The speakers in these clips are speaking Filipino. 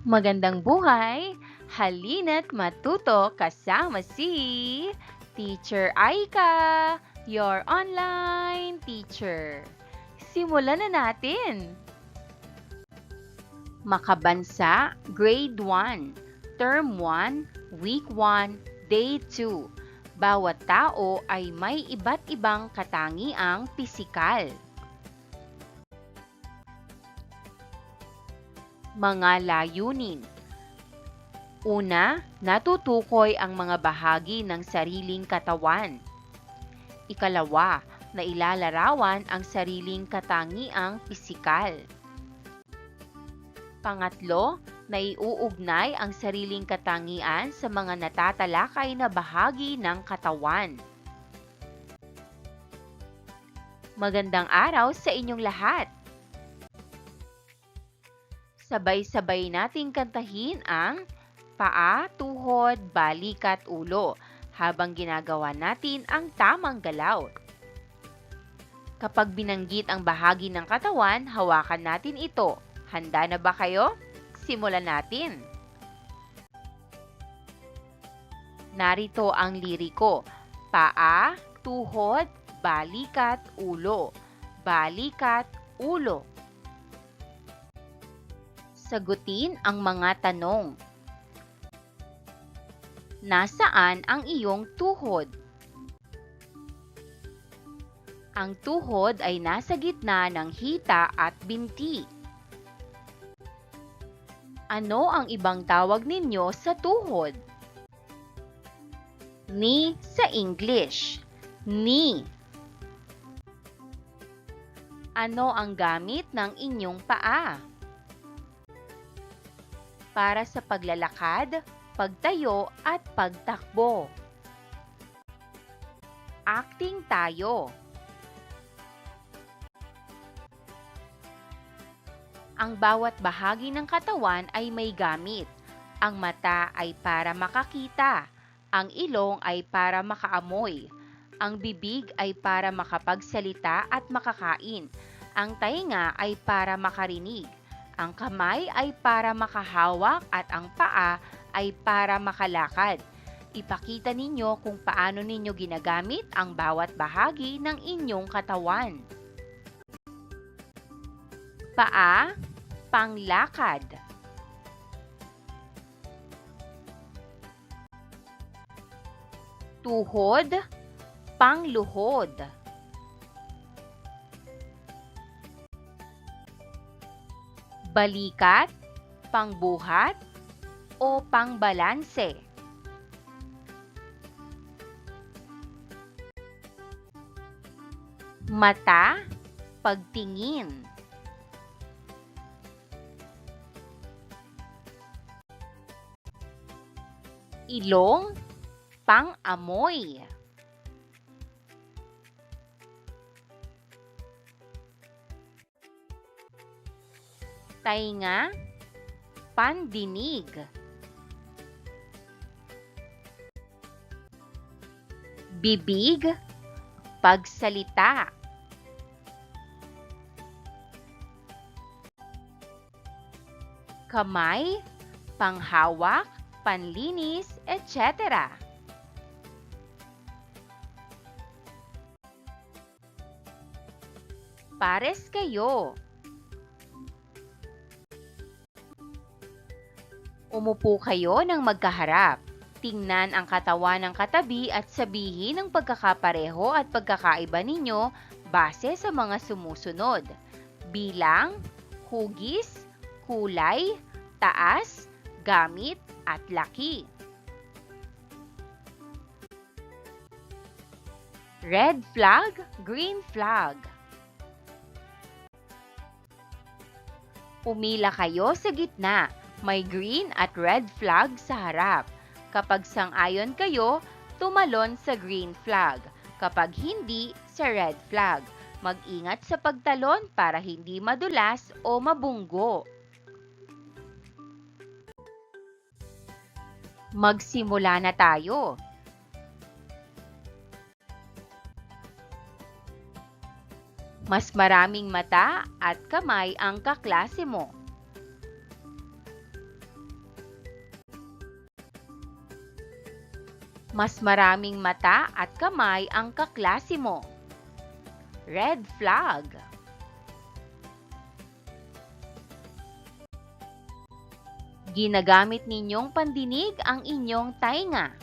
Magandang buhay! Halina't matuto kasama si Teacher Aika, your online teacher. Simulan na natin! Makabansa, Grade 1, Term 1, Week 1, Day 2. Bawat tao ay may iba't ibang katangiang pisikal. Mga layunin. Una, natutukoy ang mga bahagi ng sariling katawan. Ikalawa, nailalarawan ang sariling katangiang pisikal. Pangatlo, naiuugnay ang sariling katangian sa mga natatalakay na bahagi ng katawan. Magandang araw sa inyong lahat! Sabay-sabay nating kantahin ang paa, tuhod, balikat, ulo habang ginagawa natin ang tamang galaw. Kapag binanggit ang bahagi ng katawan, hawakan natin ito. Handa na ba kayo? Simulan natin. Narito ang liriko. Paa, tuhod, balikat, ulo. Balikat, ulo. Sagutin ang mga tanong. Nasaan ang iyong tuhod? Ang tuhod ay nasa gitna ng hita at binti. Ano ang ibang tawag ninyo sa tuhod? Knee sa English. Knee. Ano ang gamit ng inyong paa? Para sa paglalakad, pagtayo at pagtakbo. Acting tayo. Ang bawat bahagi ng katawan ay may gamit. Ang mata ay para makakita. Ang ilong ay para makaamoy. Ang bibig ay para makapagsalita at makakain. Ang tainga ay para makarinig. Ang kamay ay para makahawak at ang paa ay para makalakad. Ipakita ninyo kung paano ninyo ginagamit ang bawat bahagi ng inyong katawan. Paa, panglakad. Tuhod, pangluhod. Balikat, pangbuhat o pangbalanse. Mata, pagtingin. Ilong, pang-amoy. Tainga, pandinig. Bibig, pagsalita. Kamay, panghawak, panlinis, etc. Pares kayo. Umupo kayo ng magkaharap. Tingnan ang katawan ng katabi at sabihin ang pagkakapareho at pagkakaiba ninyo base sa mga sumusunod. Bilang, hugis, kulay, taas, gamit, at laki. Red flag, green flag. Pumila kayo sa gitna. May green at red flag sa harap. Kapag sang-ayon kayo, tumalon sa green flag. Kapag hindi, sa red flag. Mag-ingat sa pagtalon para hindi madulas o mabunggo. Magsimula na tayo. Mas maraming mata at kamay ang kaklase mo. Mas maraming mata at kamay ang kaklase mo. Red flag. Ginagamit ninyong pandinig ang inyong tainga.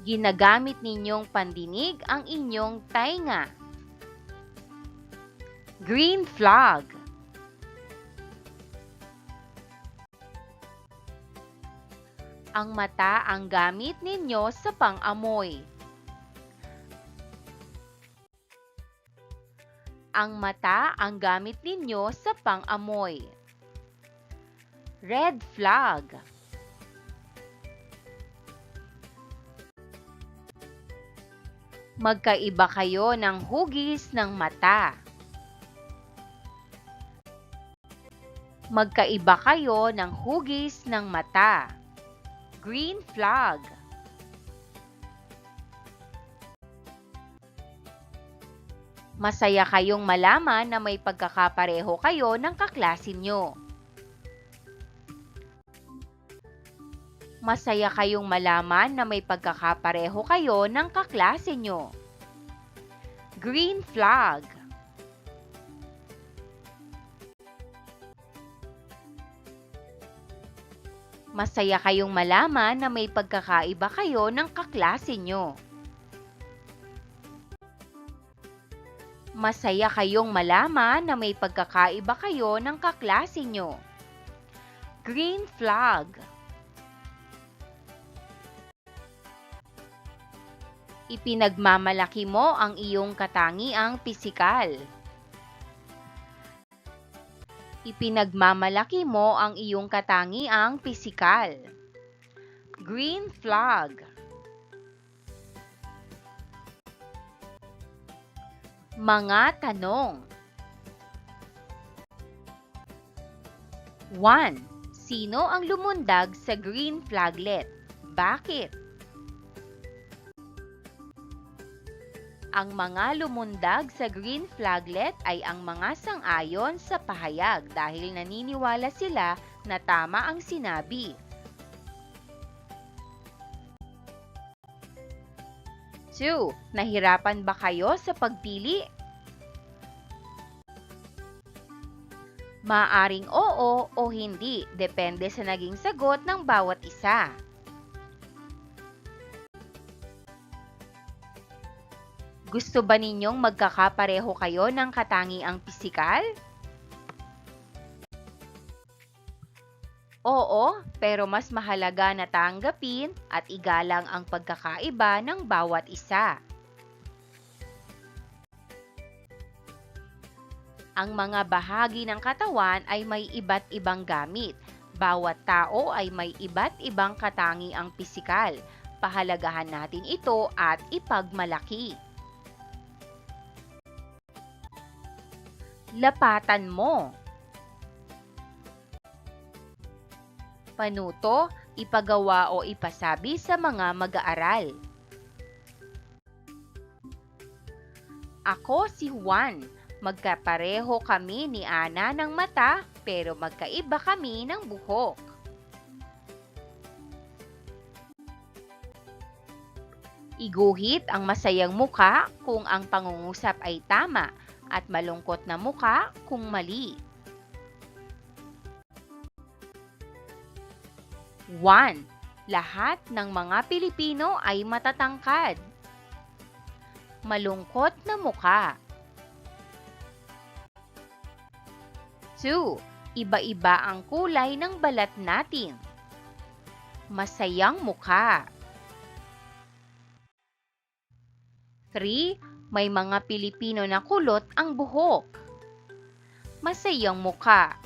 Ginagamit ninyong pandinig ang inyong tainga. Green flag. Ang mata ang gamit ninyo sa pang-amoy. Ang mata ang gamit ninyo sa pang-amoy. Red flag. Magkaiba kayo ng hugis ng mata. Magkaiba kayo ng hugis ng mata. Green flag. Masaya kayong malaman na may pagkakapareho kayo ng kaklase nyo. Masaya kayong malaman na may pagkakapareho kayo ng kaklase nyo. Green flag. Masaya kayong malaman na may pagkakaiba kayo ng kaklase nyo. Masaya kayong malaman na may pagkakaiba kayo ng kaklase nyo. Green flag. Ipinagmamalaki mo ang iyong katangiang pisikal. Ipinagmamalaki mo ang iyong katangiang pisikal. Green flag. Mga tanong. 1. Sino ang lumundag sa green flaglet? Bakit? Ang mga lumundag sa green flaglet ay ang mga sang-ayon sa pahayag dahil naniniwala sila na tama ang sinabi. 2. Nahirapan ba kayo sa pagpili? Maaring oo o hindi, depende sa naging sagot ng bawat isa. Gusto ba ninyong magkakapareho kayo ng katangiang pisikal? Oo, pero mas mahalaga na tanggapin at igalang ang pagkakaiba ng bawat isa. Ang mga bahagi ng katawan ay may iba't ibang gamit. Bawat tao ay may iba't ibang katangiang pisikal. Pahalagahan natin ito at ipagmalaki. Lapatan mo. Panuto, ipagawa o ipasabi sa mga mag-aaral. Ako si Juan. Magkapareho kami ni Ana ng mata pero magkaiba kami ng buhok. Iguhit ang masayang muka kung ang pangungusap ay tama at malungkot na muka kung mali. 1. Lahat ng mga Pilipino ay matatangkad. Malungkot na muka. 2. Iba-iba ang kulay ng balat natin. Masayang muka. 3. May mga Pilipino na kulot ang buhok. Masayang muka.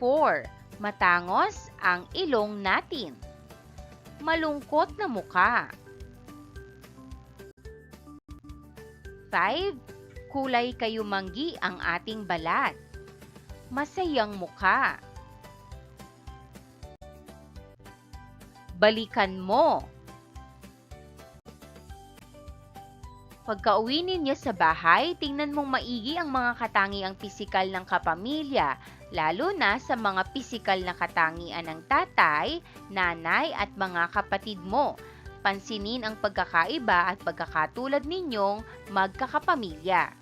4. Matangos ang ilong natin. Malungkot na muka. 5. Kulay kayumanggi ang ating balat. Masayang muka. Balikan mo. Pagka-uwi ninyo sa bahay, tingnan mong maigi ang mga katangiang pisikal ng kapamilya, lalo na sa mga pisikal na katangian ng tatay, nanay at mga kapatid mo. Pansinin ang pagkakaiba at pagkakatulad ninyong magkakapamilya.